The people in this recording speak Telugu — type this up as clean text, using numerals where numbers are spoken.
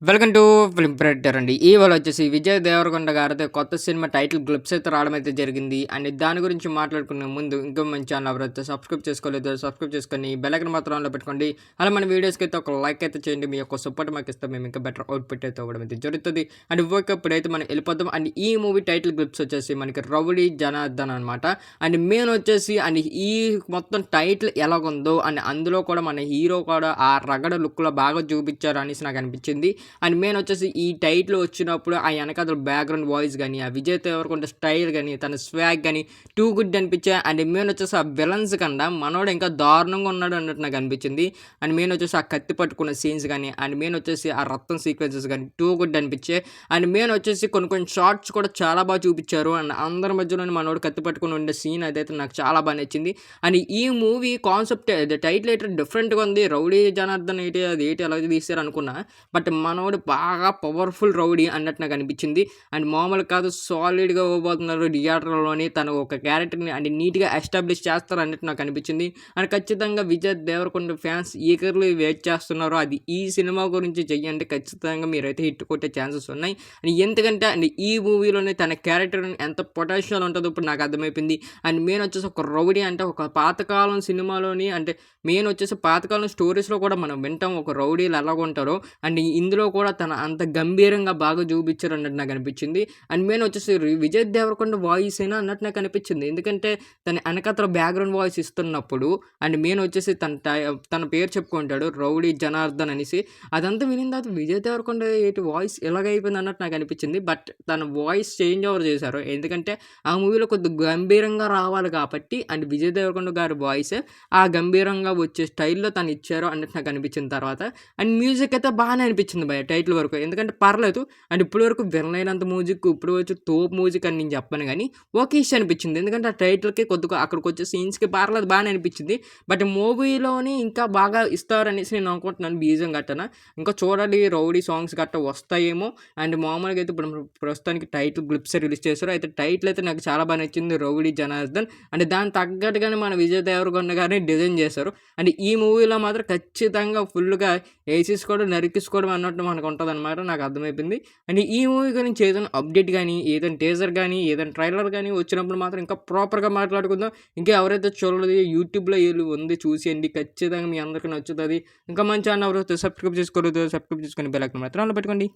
వెల్కమ్ టు ఫిల్మ్ ప్రెడిక్టర్ అండి. ఇవాళ వచ్చేసి విజయ్ దేవరకొండ గారితో కొత్త సినిమా టైటిల్ గ్లిప్స్ అయితే రావడం అయితే జరిగింది. అండ్ దాని గురించి మాట్లాడుకునే ముందు ఇంకో మంచి ఛానల్ ఎవరైతే సబ్స్క్రైబ్ చేసుకోలేదో సబ్స్క్రైబ్ చేసుకొని బెల్ ఐకాన్ మాత్రం ఆన్లో పెట్టుకోండి. అలా మన వీడియోస్కి అయితే ఒక లైక్ అయితే చేయండి. మీ యొక్క సపోర్ట్ మాకు ఇస్తే మేము ఇంకా బెటర్ అవుట్పుట్ అయితే అవ్వడం అయితే జరుగుతుంది. అండ్ ఓకే, ఇప్పుడైతే మనం వెళ్ళిపోతాం. అండ్ ఈ మూవీ టైటిల్ గ్లిప్స్ వచ్చేసి మనకి రౌడీ జనార్దన్ అనమాట. అండ్ మెయిన్ వచ్చేసి అండ్ ఈ మొత్తం టైటిల్ ఎలాగుందో అండ్ అందులో కూడా మన హీరో కూడా ఆ రగడ లుక్లో బాగా చూపించారు అనేసి నాకు అనిపించింది. అండ్ మెయిన్ వచ్చేసి ఈ టైటిల్ వచ్చినప్పుడు ఆ వెనకాల బ్యాక్గ్రౌండ్ వాయిస్ కానీ ఆ విజయ్ దేవరకొండ స్టైల్ కానీ తన స్వాగ్ కానీ టూ గుడ్ అనిపించాయి. అండ్ మెయిన్ వచ్చేసి ఆ విలన్స్ కన్నా మనోడు ఇంకా దారుణంగా ఉన్నాడు అన్నట్టు నాకు అనిపించింది. అండ్ మెయిన్ వచ్చేసి ఆ కత్తి పట్టుకున్న సీన్స్ కానీ అండ్ మెయిన్ వచ్చేసి ఆ రక్తం సీక్వెన్సెస్ కానీ టూ గుడ్ అనిపించాయి. అండ్ మెయిన్ వచ్చేసి కొన్ని షార్ట్స్ కూడా చాలా బాగా చూపించారు. అండ్ అందరి మధ్యలో మనోడు కత్తి పట్టుకుని ఉండే సీన్ అదైతే నాకు చాలా బాగా నచ్చింది. అండ్ ఈ మూవీ కాన్సెప్ట్ టైటిల్ అయితే డిఫరెంట్గా ఉంది. రౌడీ జనార్దన్ ఏంటి అది ఏంటి ఎలా తీశారు అనుకున్నా, బట్ మనోడు బాగా పవర్ఫుల్ రౌడీ అన్నట్టు నాకు అనిపించింది. అండ్ మామూలు కాదు, సాలిడ్గా ఇవ్వబోతున్నారు థియేటర్లోని తను ఒక క్యారెక్టర్ని అండ్ నీట్గా ఎస్టాబ్లిష్ చేస్తారు అన్నట్టు నాకు అనిపించింది. అండ్ ఖచ్చితంగా Vijay Devarakonda fans eagerly wait చేస్తున్నారు. అది ఈ సినిమా గురించి చెయ్యండి, ఖచ్చితంగా మీరైతే హిట్ కొట్టే ఛాన్సెస్ ఉన్నాయి. అండ్ ఎందుకంటే అండ్ ఈ మూవీలోనే తన క్యారెక్టర్ ఎంత పొటెన్షియల్ ఉంటుందో ఇప్పుడు నాకు అర్థమైపోయింది. అండ్ మెయిన్ వచ్చేసి ఒక రౌడీ అంటే ఒక పాతకాలం సినిమాలోని అంటే మెయిన్ వచ్చేసి పాతకాలం స్టోరీస్లో కూడా మనం వింటాం ఒక రౌడీలు ఎలాగుంటారో. అండ్ ఇందులో కూడా తన అంత గంభీరంగా బాగా చూపించారు అన్నట్టు నాకు అనిపించింది. అండ్ మెయిన్ వచ్చేసి విజయ్ దేవరకొండ వాయిస్ అయినా అన్నట్టు నాకు అనిపించింది. ఎందుకంటే తన వెనకతల బ్యాక్గ్రౌండ్ వాయిస్ ఇస్తున్నప్పుడు అండ్ మెయిన్ వచ్చేసి తన పేరు చెప్పుకుంటాడు రౌడీ జనార్దన్ అనేసి. అదంతా వినిన తర్వాత విజయ్ దేవరకొండ ఏంటి వాయిస్ ఇలాగైపోయింది అన్నట్టు నాకు అనిపించింది. బట్ తన వాయిస్ చేంజ్ ఓవర్ చేశారు. ఎందుకంటే ఆ మూవీలో కొద్దిగా గంభీరంగా రావాలి కాబట్టి అండ్ విజయ్ దేవరకొండ గారి వాయిస్ ఆ గంభీరంగా వచ్చే స్టైల్లో తను ఇచ్చారు అన్నట్టు నాకు అనిపించిన తర్వాత అండ్ మ్యూజిక్ అయితే బాగానే అనిపించింది భయ టైటిల్ వరకు. ఎందుకంటే పర్లేదు. అండ్ ఇప్పటి వరకు వినలేనంత మ్యూజిక్ ఇప్పుడు వచ్చి తోపు మ్యూజిక్ అని నేను చెప్పను కానీ ఓకేష్ అనిపించింది. ఎందుకంటే ఆ టైటిల్కి కొద్దిగా అక్కడికి వచ్చే సీన్స్కి పర్లేదు బాగానే అనిపించింది. బట్ మూవీలోని ఇంకా బాగా ఇస్తారనేసి నేను అనుకుంటున్నాను. బీజం గట్టన ఇంకా చూడాలి, రౌడీ సాంగ్స్ గట్ట వస్తాయేమో. అండ్ మామూలుగా అయితే ఇప్పుడు ప్రస్తుతానికి టైటిల్ గ్లిప్స్ రిలీజ్ చేశారు. అయితే టైటిల్ అయితే నాకు చాలా బాగా నచ్చింది, రౌడీ జనార్దన్. అంటే దానికి తగ్గట్టుగానే మన విజయ్ దేవరకొండ గారిని డిజైన్ చేశారు. అండ్ ఈ మూవీలో మాత్రం ఖచ్చితంగా ఫుల్గా వేసేసుకోవడం నరికేసుకోవడం అన్నట్టు మనకు ఉంటుంది అనమాట. నాకు అర్థమైపోయింది. అండ్ ఈ మూవీ గురించి ఏదైనా అప్డేట్ కానీ ఏదైనా టీజర్ కానీ ఏదైనా ట్రైలర్ కానీ వచ్చినప్పుడు మాత్రం ఇంకా ప్రాపర్గా మాట్లాడుకుందాం. ఇంకా ఎవరైతే చూడలేదు యూట్యూబ్లో వీళ్ళు ఉంది చూసేయండి, ఖచ్చితంగా మీ అందరికీ నచ్చుతుంది. ఇంకా మంచి అన్న ఎవరైతే సబ్స్క్రైబ్ చేసుకోలేదు సబ్స్క్రైబ్ చేసుకొని బెల్ ఐకాన్ మాత్రం అలా పెట్టుకోండి.